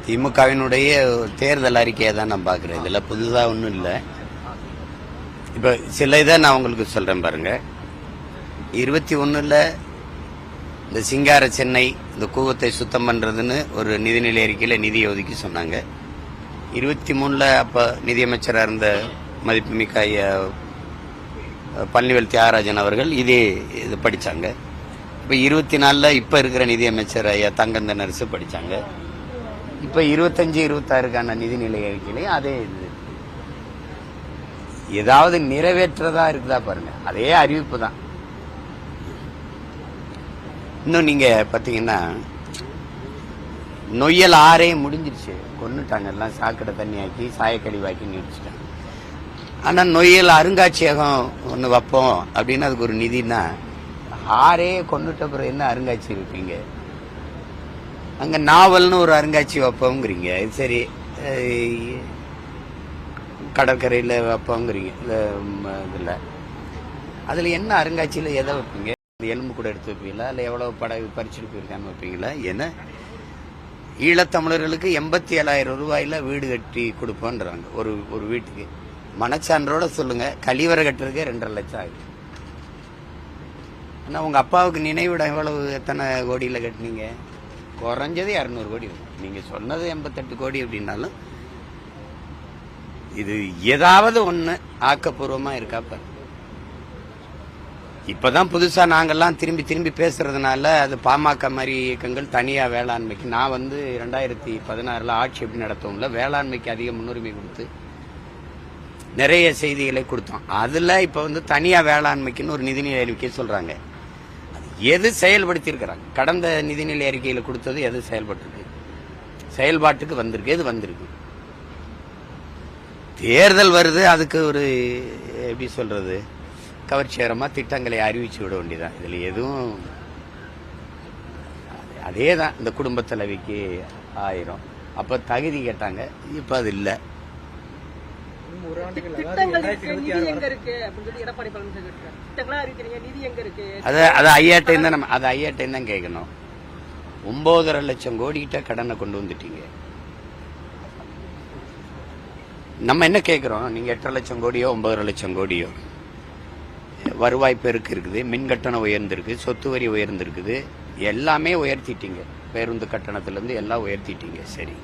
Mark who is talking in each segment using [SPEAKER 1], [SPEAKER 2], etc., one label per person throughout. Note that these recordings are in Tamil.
[SPEAKER 1] திமுகவினுடைய தேர்தல் அறிக்கையை தான் நான் பார்க்குறேன். இதில் புதுசாக ஒன்றும் இல்லை. இப்போ சில இதை நான் உங்களுக்கு சொல்கிறேன் பாருங்க. 21 இந்த சிங்கார சென்னை இந்த கூவத்தை சுத்தம் பண்ணுறதுன்னு ஒரு நிதிநிலை அறிக்கையில் நிதி ஒதுக்கி சொன்னாங்க. 23 அப்போ நிதியமைச்சராக இருந்த மதிப்புமிக்க ஐயா பழனிவேல் தியாகராஜன் அவர்கள் இது படித்தாங்க. இப்போ 24 இப்போ இருக்கிற நிதியமைச்சர் ஐயா தங்கந்த நரசு படித்தாங்க. இப்போ 25-26க்கான நிதிநிலை அறிக்கையிலையும் அதே இது ஏதாவது நிறைவேற்றதா இருக்குதா பாருங்க. அதே அறிவிப்பு தான். இன்னும் நீங்க பாத்தீங்கன்னா நொய்யல் ஆறே முடிஞ்சிருச்சு, கொன்னுட்டாங்க எல்லாம், சாக்கடை தண்ணியாக்கி சாயக்கழிவாக்கி நீடிச்சிட்டாங்க. ஆனா நொய்யல் அருங்காட்சியகம் ஒன்று வைப்போம் அப்படின்னு அதுக்கு ஒரு நிதினா, ஆறே கொன்னுட்ட பிறகு என்ன அருங்காட்சியகம் வைப்பீங்க? அங்க நாவல்னு ஒரு அருங்காட்சி வைப்போங்கிறீங்க, சரி கடற்கரையில் வைப்போங்கிறீங்க. இதில் அதில் என்ன அருங்காட்சியில் எதை வைப்பீங்க? எலும்பு கூட எடுத்து வைப்பீங்களா, இல்லை எவ்வளோ படகு பறிச்சுட்டு போயிருக்கான்னு வைப்பீங்களா? ஏன்னா ஈழத்தமிழர்களுக்கு 87,000 ரூபாயில வீடு கட்டி கொடுப்போன்றாங்க ஒரு வீட்டுக்கு. மனச்சான்றோட சொல்லுங்க, கழிவறை கட்டுறதுக்கே 2.5 லட்சம் ஆகுது. ஆனால் உங்கள் அப்பாவுக்கு நினைவிடம் எவ்வளவு, எத்தனை கோடியில் கட்டினீங்க? குறைஞ்சது 200 கோடி இருக்கும். நீங்க சொன்னது 88 கோடி அப்படின்னாலும் இது ஏதாவது ஒண்ணு ஆக்கப்பூர்வமா இருக்காப்ப. இப்பதான் புதுசா நாங்கெல்லாம் திரும்பி பேசுறதுனால அது பாமக மாதிரி இயக்கங்கள் தனியா வேளாண்மைக்கு, நான் 2016 ஆட்சி எப்படி நடத்தவும்ல வேளாண்மைக்கு அதிக முன்னுரிமை கொடுத்து நிறைய செய்திகளை கொடுத்தோம். அதுல இப்ப தனியா வேளாண்மைக்குன்னு ஒரு நிதிநிலை அறிக்கை சொல்றாங்க. எது செயல்படுத்தி இருக்கிறாங்க? கடந்த நிதிநிலை அறிக்கையில கொடுத்தது எது செயல்பட்டு செயல்பாட்டுக்கு வந்திருக்கு? எது வந்திருக்கு? தேர்தல் வருது, அதுக்கு ஒரு எப்படி சொல்றது, கவர்ச்சிகரமா திட்டங்களை அறிவிச்சு விட வேண்டியதான். இதுல எதுவும் அதேதான். இந்த குடும்ப தலைவிக்கு 1000 அப்ப தகுதி கேட்டாங்க, இப்ப அது இல்ல. அது ஐயாட்டையும் தான் கேட்கணும். 9.5 லட்சம் கோடி கிட்ட கடனை கொண்டு வந்துட்டீங்க. நம்ம என்ன கேட்கிறோம்? நீங்க 8.5 லட்சம் கோடியோ 9.5 லட்சம் கோடியோ வருவாய் பெருக்கு இருக்குது, மின் கட்டணம் உயர்ந்திருக்கு, சொத்து வரி உயர்ந்திருக்குது, எல்லாமே உயர்த்திட்டீங்க. பேருந்து கட்டணத்திலிருந்து எல்லாம் உயர்த்திட்டீங்க. சரி,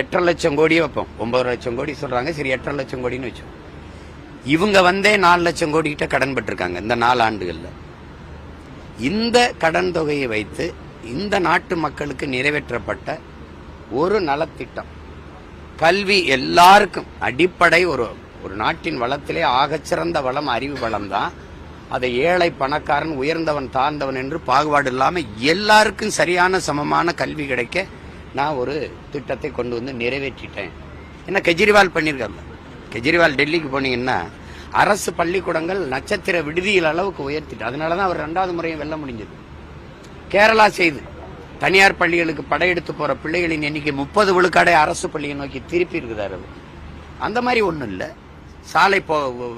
[SPEAKER 1] 8.5 லட்சம் கோடியே வைப்போம். 9 லட்சம் கோடி சொல்றாங்க, சரி 8.5 லட்சம் கோடின்னு வச்சோம். இவங்க 4 லட்சம் கோடி கிட்ட கடன் பெற்றிருக்காங்க இந்த 4 ஆண்டுகள்ல. இந்த கடன் தொகையை வைத்து இந்த நாட்டு மக்களுக்கு நிறைவேற்றப்பட்ட ஒரு நலத்திட்டம், கல்வி எல்லாருக்கும் அடிப்படை. ஒரு நாட்டின் வளத்திலே ஆகச்சிறந்த வளம் அறிவு வளம் தான். அதை ஏழை பணக்காரன் உயர்ந்தவன் தாழ்ந்தவன் என்று பாகுபாடு இல்லாம எல்லாருக்கும் சரியான சமமான கல்வி கிடைக்க நான் ஒரு திட்டத்தை கொண்டு வந்து நிறைவேற்றிட்டேன். என்ன கெஜ்ரிவால் பண்ணியிருக்காரு? கெஜ்ரிவால் டெல்லிக்கு போனீங்கன்னா அரசு பள்ளிக்கூடங்கள் நட்சத்திர விடுதியில் அளவுக்கு உயர்த்திட்டு, அதனாலதான் அவர் 2வது முறையும் வெல்ல முடிஞ்சது. கேரளா செய்து தனியார் பள்ளிகளுக்கு படையெடுத்து போற பிள்ளைகளின் எண்ணிக்கை 30 விழுக்காடை அரசு பள்ளியை நோக்கி திருப்பி இருக்குதாரு. அந்த மாதிரி ஒண்ணும் இல்ல. சாலை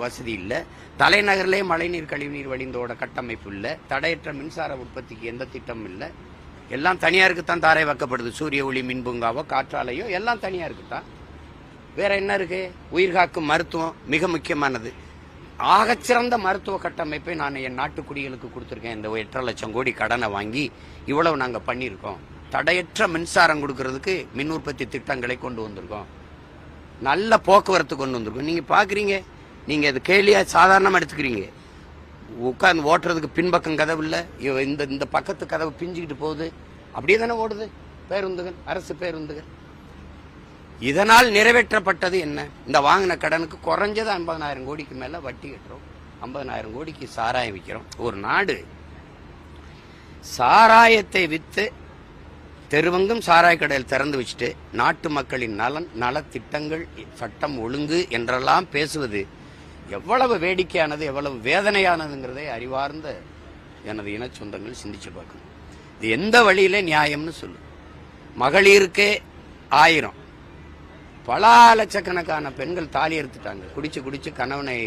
[SPEAKER 1] வசதி இல்ல, தலைநகரிலே மழைநீர் கழிவுநீர் வடிந்தோட கட்டமைப்பு இல்ல, தடையற்ற மின்சார உற்பத்திக்கு எந்த திட்டமும் இல்ல. எல்லாம் தனியாருக்கு தான் தாரை வைக்கப்படுது. சூரிய ஒளி மின் பூங்காவோ காற்றாலையோ எல்லாம் தனியாருக்கு தான். வேற என்ன இருக்கு? உயிர்காக்கும் மருத்துவம் மிக முக்கியமானது. ஆகச்சிறந்த மருத்துவ கட்டமைப்பை நான் என் நாட்டு குடிகளுக்கு கொடுத்துருக்கேன். இந்த 8.5 லட்சம் கோடி கடனை வாங்கி இவ்வளவு நாங்க பண்ணியிருக்கோம். தடையற்ற மின்சாரம் கொடுக்கறதுக்கு மின் உற்பத்தி திட்டங்களை கொண்டு வந்திருக்கோம். நல்ல போக்குவரத்து கொண்டு வந்திருக்கோம். நீங்க பாக்குறீங்க, நீங்க அது கேலியா சாதாரணமா எடுத்துக்கிறீங்க. உட்கார்ந்து ஓட்டுறதுக்கு பின்பக்கம் கதவு இல்ல, இந்த பக்கத்து கதவு பிஞ்சுக்கிட்டு போகுது. அப்படியே தானே ஓடுது பேருந்துகள், அரசு பேருந்துகள். இதனால் நிறைவேற்றப்பட்டது என்ன? இந்த வாங்கின கடனுக்கு குறைஞ்சது 50,000 கோடிக்கு மேல வட்டி கட்டுறோம். 50,000 கோடிக்கு சாராயம் விற்கிறோம். ஒரு நாடு சாராயத்தை வித்து தெருவங்கும் சாராய கடையில் திறந்து வச்சுட்டு நாட்டு மக்களின் நலத்திட்டங்கள், சட்டம் ஒழுங்கு என்றெல்லாம் பேசுவது எவ்வளவு வேடிக்கையானது, எவ்வளவு வேதனையானதுங்கிறதை அறிவார்ந்த எனது இன சொந்தங்கள் சிந்திச்சு பார்க்கணும். இது எந்த வழியில நியாயம்னு சொல்லு. மகளிருக்கே 1000, பல லட்சக்கணக்கான பெண்கள் தாலி எடுத்துட்டாங்க. குடிச்சு கணவனை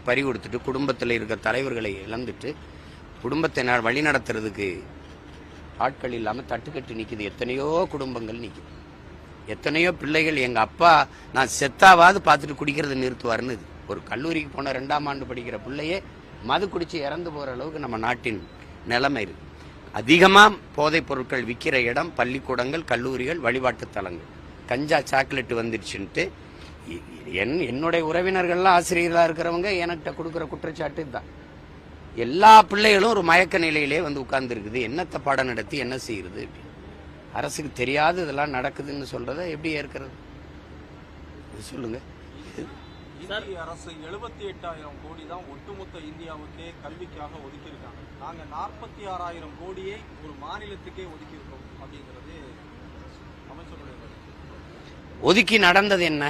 [SPEAKER 1] பறி கொடுத்துட்டு குடும்பத்தில் இருக்க தலைவர்களை இழந்துட்டு குடும்பத்தை வழி நடத்துறதுக்கு ஆட்கள் இல்லாம தட்டுக்கட்டு நிக்குது. எத்தனையோ குடும்பங்கள் நிக்குது. எத்தனையோ பிள்ளைகள் எங்க அப்பா நான் செத்தாவாது பார்த்துட்டு குடிக்கிறத நிறுத்துவாருன்னு. ஒரு கல்லூரிக்கு போன 2ஆம் ஆண்டு படிக்கிற பிள்ளையே மது குடிச்சு இறந்து போற அளவுக்கு நம்ம நாட்டின் நிலைமை இருக்கு. அதிகமா போதைப் பொருட்கள் விற்கிற இடம் பள்ளிக்கூடங்கள், கல்லூரிகள், வழிபாட்டு தலங்கள். கஞ்சா சாக்லேட் வந்துருச்சுன்ட்டு என்னுடைய உறவினர்கள்லாம் ஆசிரியர்களா இருக்கிறவங்க என்கிட்ட கொடுக்குற குற்றச்சாட்டு தான். எல்லா பிள்ளைகளும் ஒரு மயக்க நிலையிலே வந்து உட்கார்ந்து இருக்குது. என்னத்தை பாடம் நடத்தி என்ன செய்யுது? அரசுக்கு தெரியாது இதெல்லாம் நடக்குதுன்னு சொல்றத எப்படி ஏற்கிறது சொல்லுங்க.
[SPEAKER 2] இந்திய அரசு 78,000 கோடி தான் ஒட்டுமொத்த இந்தியாவுக்கே கல்விக்காக ஒதுக்கியிருக்காங்க. நாங்க 46,000 கோடியை ஒரு மாநிலத்துக்கே ஒதுக்கியிருக்கோம் அப்படிங்கிறது அமைச்சருடைய.
[SPEAKER 1] ஒதுக்கி நடந்தது என்ன?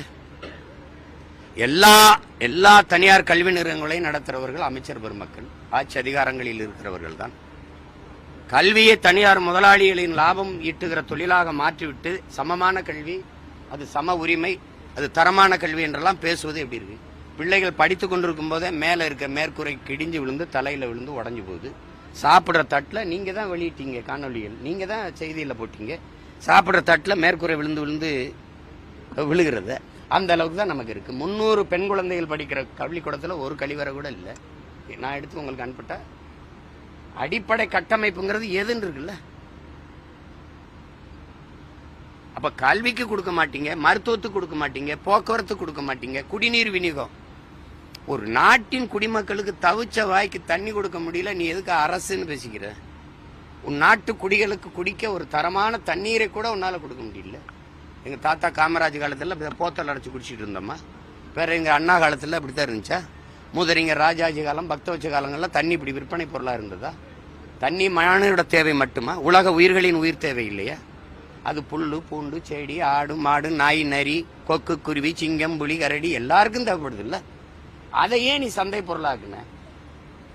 [SPEAKER 1] எல்லா தனியார் கல்வி நிறுவனங்களையும் நடத்துறவர்கள் அமைச்சர் பெருமக்கள், ஆட்சி அதிகாரங்களில் இருக்கிறவர்கள் தான். கல்வியை தனியார் முதலாளிகளின் லாபம் ஈட்டுகிற தொழிலாக மாற்றிவிட்டு சமமான கல்வி, அது சம உரிமை, அது தரமான கல்வி என்றெல்லாம் பேசுவது எப்படி இருக்கு? பிள்ளைகள் படித்து கொண்டிருக்கும் போதே மேல இருக்க மேற்கூரை கிடிஞ்சு விழுந்து தலையில விழுந்து உடஞ்சு போகுது. சாப்பிட்ற தட்டில் நீங்க தான் வெளியிட்டீங்க, காணொலிகள் நீங்க தான் செய்தியில போட்டீங்க. சாப்பிட்ற தட்டில் மேற்கூரை விழுந்து விழுந்து விழுகிறது. அந்த அளவுக்கு தான் நமக்கு இருக்கு. 300 பெண் குழந்தைகள் படிக்கிற பள்ளிக்கூடத்தில் ஒரு கழிவறை கூட இல்லை. நான் எடுத்து உங்களுக்கு அனுப்பிட்டா அடிப்படை கட்டமைப்புங்கிறது எதுன்னு இருக்குல்ல. அப்ப கல்விக்கு கொடுக்க மாட்டீங்க, மருத்துவத்துக்கு கொடுக்க மாட்டீங்க, போக்குவரத்து கொடுக்க மாட்டீங்க, குடிநீர் விநியோகம். ஒரு நாட்டின் குடிமக்களுக்கு தவிச்ச வாய்க்கு தண்ணி கொடுக்க முடியல, நீ எதுக்கு அரசுன்னு பேசிக்கிற? உன் நாட்டு குடிகளுக்கு குடிக்க ஒரு தரமான தண்ணீரை கூட உன்னால கொடுக்க முடியல. எங்க தாத்தா காமராஜ் காலத்துல போத்தல் அடைச்சு குடிச்சிட்டு இருந்தோமா? வேற எங்க அண்ணா காலத்துல அப்படித்தான் இருந்துச்சா? முதலிங்க ராஜாஜி காலம், பக்தவச்ச காலங்கள்ல தண்ணி இப்படி விற்பனை பொருளா இருந்ததா? தண்ணி மனிதனோட தேவை மட்டுமா? உலக உயிர்களின் உயிர் தேவை இல்லையா? அது புல்லு, பூண்டு, செடி, ஆடு, மாடு, நாய், நரி, கொக்கு, குருவி, சிங்கம், புலி, கரடி எல்லாருக்கும் தேவைப்படுது இல்ல? அதை ஏன் நீ சந்தை பொருளாக்குன?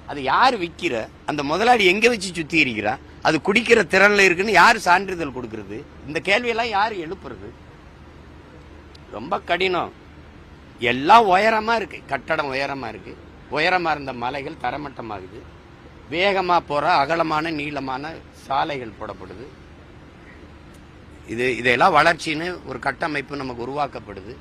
[SPEAKER 1] அது யாரு விற்கிற? அந்த முதலாளி எங்க வச்சு சுத்தி இருக்கிறா? அது குடிக்கிற திறன்ல இருக்குன்னு யாரு சான்றிதழ் கொடுக்கறது? இந்த கேள்வியெல்லாம் யாரு எழுப்புறது? ரொம்ப கடினம். எல்லாம் உயரமா இருக்கு, கட்டடம் உயரமா இருக்கு. உயரமா இருந்த மலைகள் தரமட்டமாகுது. வேகமா போற அகலமான நீளமான சாலைகள் போடப்படுது. இதெல்லாம் வளர்ச்சின்னு ஒரு கட்டமைப்பு நமக்கு உருவாக்கப்படுது.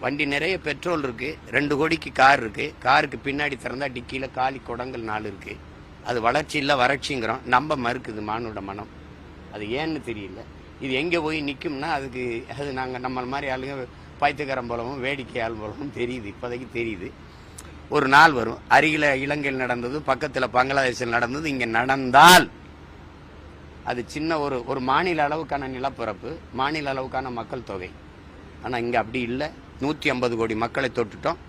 [SPEAKER 1] வண்டி நிறைய பெட்ரோல் இருக்கு, 2 கோடிக்கு கார் இருக்கு. காருக்கு பின்னாடி திறந்தா டிக்கியில காலி குடங்கள் 4 இருக்கு. அது வளர்ச்சி இல்ல வறட்சிங்கிறோம். நம்ப மறுக்குது மானுட மனம். அது ஏன்னு தெரியல. இது எங்க போய் நிக்கும்னா அது நாங்க நம்ம மாதிரி ஆளுங்க பைத்தியக்காரன் போலவும் வேடிக்கை ஆள் போலவும் தெரியுது. இப்போதைக்கு தெரியுது. ஒரு நாள் வரும், அருகில இலங்கையில் நடந்தது, பக்கத்துல பங்களாதேஷில் நடந்தது, இங்க நடந்தால் அது சின்ன ஒரு மாநில அளவுக்கான நிலப்பரப்பு, மாநில அளவுக்கான மக்கள் தொகை. ஆனா இங்க அப்படி இல்லை. 150 கோடி மக்களை தொட்டுட்டோம்.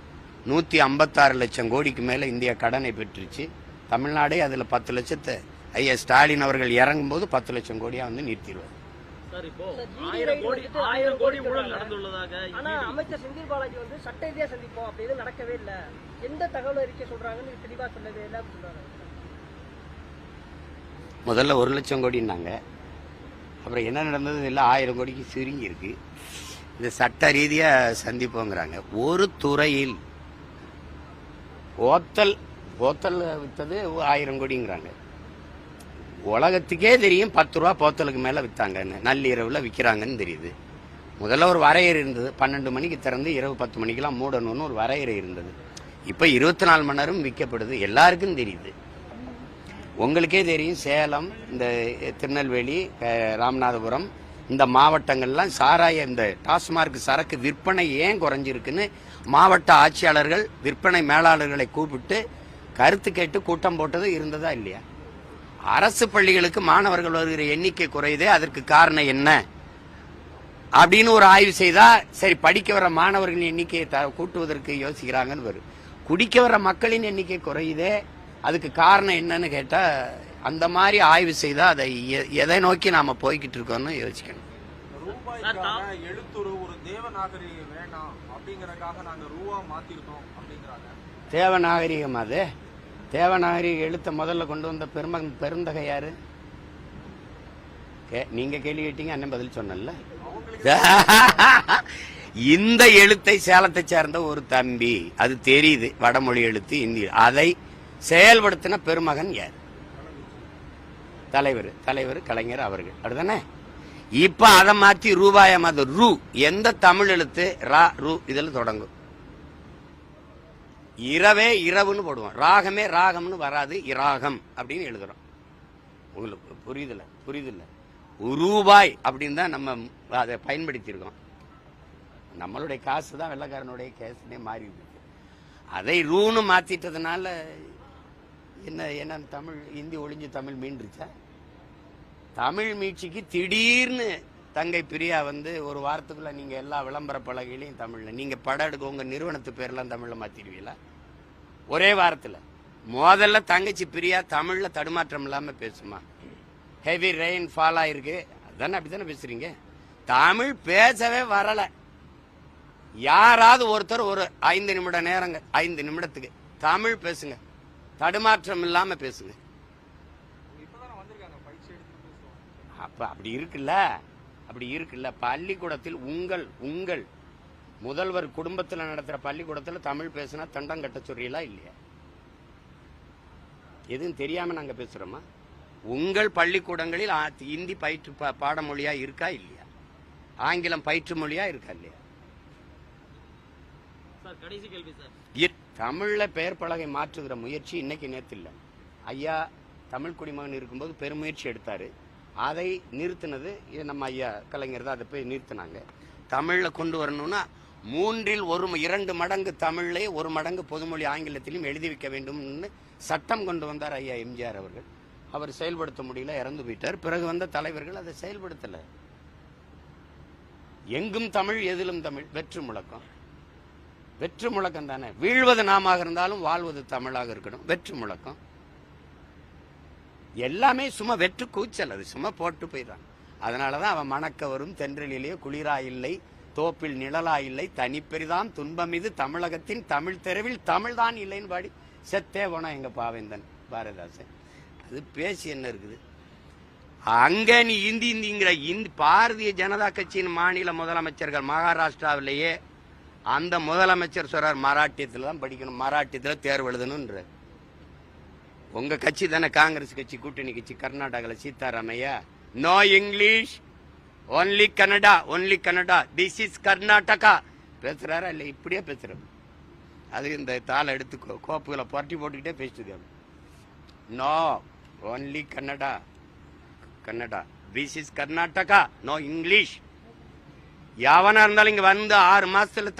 [SPEAKER 1] 156 லட்சம் கோடிக்கு மேல இந்தியா கடனை பெற்றுச்சு. தமிழ்நாடே அதுல 10 லட்சத்தை ஐயா ஸ்டாலின் அவர்கள் இறங்கும் போது 10 லட்சம் கோடியா வந்து நிறுத்திடுவார்.
[SPEAKER 3] அமைச்சர் செந்தில் பாலாஜி வந்து சட்ட ரீதியா சந்திப்போம் அப்படி எதுவும் நடக்கவே இல்லை, எந்த தகவல் அறிக்கை சொல்றாங்கன்னு தெளிவா சொல்லவே இல்லை சொல்றாங்க.
[SPEAKER 1] முதல்ல 1 லட்சம் கோடினாங்க, அப்புறம் என்ன நடந்தது இல்லை 1000 கோடிக்கு சுருங்கி இருக்கு. இது சட்ட ரீதியா சந்திப்போங்கிறாங்க. ஒரு துறையில் போத்தல் வித்தது 1000 கோடிங்கிறாங்க. உலகத்துக்கே தெரியும் 10 ரூபா போத்தலுக்கு மேல வித்தாங்கன்னு, நள்ளிரவுல விற்கிறாங்கன்னு தெரியுது. முதல்ல ஒரு வரையறை இருந்தது, 12 மணிக்கு திறந்து இரவு 10 மணிக்கெல்லாம் மூடணும்னு ஒரு வரையறை இருந்தது. இப்ப 24 மணி நேரம் விற்கப்படுது, எல்லாருக்கும் தெரியுது. உங்களுக்கே தெரியும், சேலம், இந்த திருநெல்வேலி, ராமநாதபுரம், இந்த மாவட்டங்கள்லாம் சாராய இந்த டாஸ்மார்க் சரக்கு விற்பனை ஏன் குறைஞ்சிருக்குன்னு மாவட்ட ஆட்சியாளர்கள் விற்பனை மேலாளர்களை கூப்பிட்டு கருத்து கேட்டு கூட்டம் போட்டது இருந்ததா இல்லையா? அரசு பள்ளிகளுக்கு மாணவர்கள் வருகிற எண்ணிக்கை குறையுதே, அதற்கு காரணம் என்ன அப்படின்னு ஒரு ஆய்வு செய்தா சரி, படிக்க வர மாணவர்களின் எண்ணிக்கையை கூட்டுவதற்கு யோசிக்கிறாங்கன்னு வரும். குடிக்க வர மக்களின் எண்ணிக்கை குறையுதே, அதுக்கு காரணம் என்னன்னு கேட்டா அந்த மாதிரி ஆய்வு செய்தா அதை எதை நோக்கி நாம போய்கிட்டு இருக்கோம்னு யோசிக்கணும்.
[SPEAKER 2] ரூபாய்க்காக எழுத்துரு ஒரு தேவநாகரிக வேணாம் அப்படிங்கறதுக்காக நாங்க ரூபா மாத்திருக்கோம் அப்படிங்கறாங்க.
[SPEAKER 1] தேவநாகரிகம்? அது தேவநாகரிக எழுத்த முதல்ல கொண்டு வந்த பெருந்தகை யாரு? நீங்க கேள்வி கேட்டீங்க, அண்ணன் பதில் சொன்னல. இந்த எழுத்தை சேலத்தை சேர்ந்த ஒரு தம்பி, அது தெரியுது, வடமொழி எழுத்து இந்தி, அதை செயல்படுத்தின பெருமகன் யார்? தலைவர் கலைஞர் அவர்கள். அப்படிதானே? இப்ப அதை மாத்தி ரூபாய மாத்த ரூ எந்த தமிழ் எழுத்து ரா ரூ இதுல தொடங்கும். இரவே இரவுன்னு போடுவோம், ராகமே ராகம்னு வராது, இராகம் அப்படின்னு எழுதுறோம். உங்களுக்கு புரியுதுல்ல? ரூபாய் அப்படின்னு தான் நம்ம அதை பயன்படுத்தி இருக்கோம். நம்மளுடைய காசு தான் வெள்ளக்காரனுடைய கேசுனே மாறி இருக்கு. அதை ரூன்னு மாத்திட்டதுனால என்ன தமிழ் இந்தி ஒளிஞ்சு தமிழ் மீண்டுருச்சா? தமிழ் மீட்சிக்கு திடீர்னு தங்கை பிரியா வந்து ஒரு வாரத்துக்குள்ள நீங்க எல்லா விளம்பர பலகையிலையும் தமிழ்ல நீங்க படம் எடுக்க உங்க நிறுவனத்து பேர்லாம் தமிழ்ல மாத்திடுவீங்களா? ஒரே வாரத்துல. முதல்ல தங்கச்சி பிரியா தமிழ்ல தடுமாற்றம் இல்லாம பேசுமா? ஹெவி ரெயின் ஃபால் ஆயிருக்கு, அதானே அப்படித்தானே பேசுறீங்க? தமிழ் பேசவே வரல. யாராவது ஒருத்தர் ஒரு 5 நிமிட நேரங்க 5 நிமிடத்துக்கு தமிழ் பேசுங்க, தடுமாற்றம் இல்லாம பேசுங்க. அப்ப அப்படி இருக்குல்ல பள்ளிக்கூடத்தில் உங்கள் முதல்வர் குடும்பத்தில் நடத்துற பள்ளிக்கூடத்தில் தமிழ் பேசினா தண்டம் கட்ட சொல்றீங்களா இல்லையா? எதுவும் தெரியாம நாங்க பேசுறோமா? உங்கள் பள்ளிக்கூடங்களில் இந்தி பயிற்று பாடமொழியா இருக்கா இல்லையா? ஆங்கிலம் பயிற்று மொழியா இருக்கா இல்லையா?
[SPEAKER 2] கடைசி கேள்வி சார்.
[SPEAKER 1] தமிழ்ல பெயர் பலகை மாற்றுகிற முயற்சி இன்னைக்கு நேத்து இல்ல. ஐயா தமிழ் குடிமகன் இருக்கும்போது பெருமுயற்சி எடுத்தாரு. அதை நிறுத்தினது நம்ம ஐயா கலைஞர் தான். அதை போய் நிறுத்தினாங்க. தமிழ்ல கொண்டு வரணும்னா 3 2 மடங்கு தமிழ்லே 1 மடங்கு பொதுமொழி ஆங்கிலத்திலும் எழுதி வைக்க வேண்டும்னு சட்டம் கொண்டு வந்தார் ஐயா எம்ஜிஆர் அவர்கள். அவர் செயல்படுத்த முடியல, இறந்து போயிட்டார். பிறகு வந்த தலைவர்கள் அதை செயல்படுத்தல. எங்கும் தமிழ் எதிலும் தமிழ் வெற்று முழக்கம் தானே. வீழ்வது நாமாக இருந்தாலும் வாழ்வது தமிழாக இருக்கணும், வெற்று முழக்கம். எல்லாமே சும்மா வெற்று கூச்சல், அது சும்மா போட்டு போயிடறான். அதனாலதான் அவன் மணக்க வரும் தென்றலிலேயே குளிரா இல்லை, தோப்பில் நிழலா இல்லை, தனிப்பெரிதான் துன்பம் இது தமிழகத்தின் தமிழ் தெருவில் தமிழ் தான் இல்லைன்னு பாடி செத்தே போனா எங்க பாவேந்தன் பாரதிதாசன். அது பேசி என்ன இருக்குது அங்க? நீ இந்திங்கிற பாரதிய ஜனதா கட்சியின் மாநில முதலமைச்சர்கள் மகாராஷ்டிராவிலேயே அந்த முதலமைச்சர் சொல்றார் மராட்டியத்துல தான் படிக்கணும், மராட்டியத்துல தேர்வு எழுதணும்ன்ற. உங்க கட்சி தானே காங்கிரஸ் கட்சி, கூட்டணி கட்சி கர்நாடகாவில் Siddaramaiah, no English only Kannada this is Karnataka பேசுறாரா இல்ல? இப்படியே பேசுற. அது இந்த தாளை எடுத்து கோப்புகளை புரட்டி போட்டுக்கிட்டே பேசிட்டு, no only Kannada this is Karnataka, no English. யாவனா இருந்தாலும் இங்க வந்து 6 மாசத்துல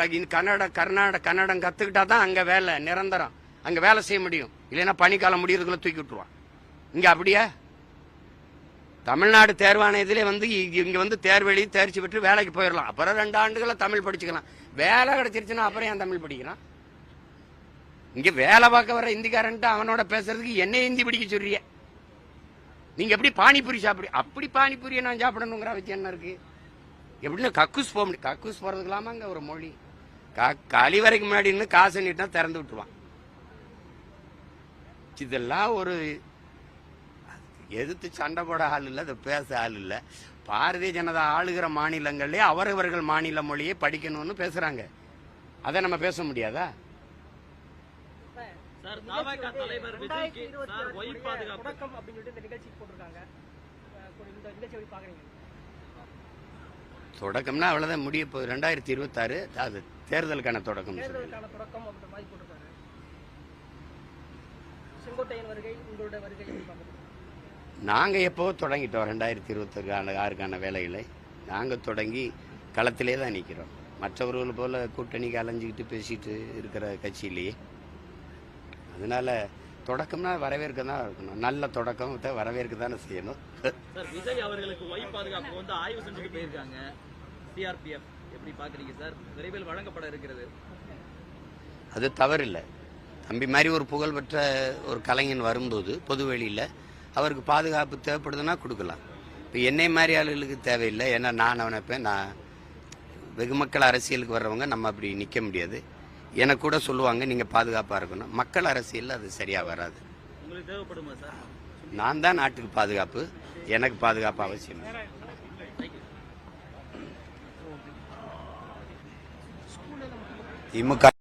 [SPEAKER 1] கன்னடம் கத்துக்கிட்டா தான் அங்க வேலை நிரந்தரம், அங்க வேலை செய்ய முடியும். இல்லைன்னா பனிக்காலம் முடியறதுக்குள்ள தூக்கி விட்டுருவான். இங்க அப்படியா? தமிழ்நாடு தேர்வாணையத்திலே வந்து இங்க வந்து தேர்வு எழுதி தேர்ச்சி பெற்று வேலைக்கு போயிடலாம். அப்புறம் 2 ஆண்டுகளை தமிழ் படிச்சுக்கலாம். வேலை கிடைச்சிருச்சுன்னா அப்புறம் ஏன் தமிழ் படிக்கலாம்? இங்க வேலை பார்க்க வர இந்திக்காரன்ட்டு அவனோட பேசுறதுக்கு என்ன ஹிந்தி படிக்க சொல்றிய? நீங்க எப்படி பானிபூரி சாப்பிடு? அப்படி பானிபூரியை நான் சாப்பிடணுங்கிற அவசியம் என்ன இருக்கு? எப்படின்னா கக்கூஸ் போக முடியும். கக்கூஸ் போறதுக்கலாமா அங்க ஒரு மொழி? கழிவறைக்கு முன்னாடி இருந்து காசு நீட்டா திறந்து விட்டுருவான். இதெல்லாம் ஒரு எதிர்த்து சண்டை போட ஆள் இல்லை, அதை பேச ஆள் இல்லை. பாரதிய ஜனதா ஆளுகிற மாநிலங்களே அவரவர்கள் மாநில மொழியை படிக்கணும்னு பேசுறாங்க. அதை நம்ம பேச முடியாதா? தொடக்கம்னா அவ்வளவுதான் முடிய போகுது. 2026 அது தேர்தலுக்கான தொடக்கம். நாங்க எப்போ தொடங்கிட்டோம் 2026 வேலைகளை நாங்க தொடங்கி களத்திலே தான் நிக்கிறோம். மற்றவர்கள் போல கூட்டணிக்கு அலைஞ்சிக்கிட்டு பேசிட்டு இருக்கிற கட்சியிலேயே. அதனால தொடக்கம்னா வரவேற்க தான் இருக்கணும். நல்ல தொடக்கம் வரவேற்க தானே செய்யணும்.
[SPEAKER 2] விஜய் அவர்களுக்கு ஒய் பாதுகாப்பு வந்து ஆய்வு செஞ்சுட்டு போயிருக்காங்க. சிஆர்பிஎஃப் எப்படி பாக்குறீங்க சார்? விரைவில் வழங்கப்பட இருக்கிறது.
[SPEAKER 1] அது தவறில்லை. தம்பி மாதிரி ஒரு புகழ்பெற்ற ஒரு கலைஞன் வரும்போது பொதுவெளியில் அவருக்கு பாதுகாப்பு தேவைப்படுதுன்னா கொடுக்கலாம். இப்போ என்னை மாதிரி ஆளுகளுக்கு தேவையில்லை. ஏன்னா நான் நினைப்பேன், நான் வெகுமக்கள் அரசியலுக்கு வர்றவங்க நம்ம அப்படி நிற்க முடியாது. எனக்கு கூட சொல்லுவாங்க நீங்கள் பாதுகாப்பாக இருக்கணும். மக்கள் அரசியலில் அது சரியாக வராது.
[SPEAKER 2] உங்களுக்கு தேவைப்படுமா சார்?
[SPEAKER 1] நான் தான் நாட்டுக்கு பாதுகாப்பு, எனக்கு பாதுகாப்பு அவசியம். திமுக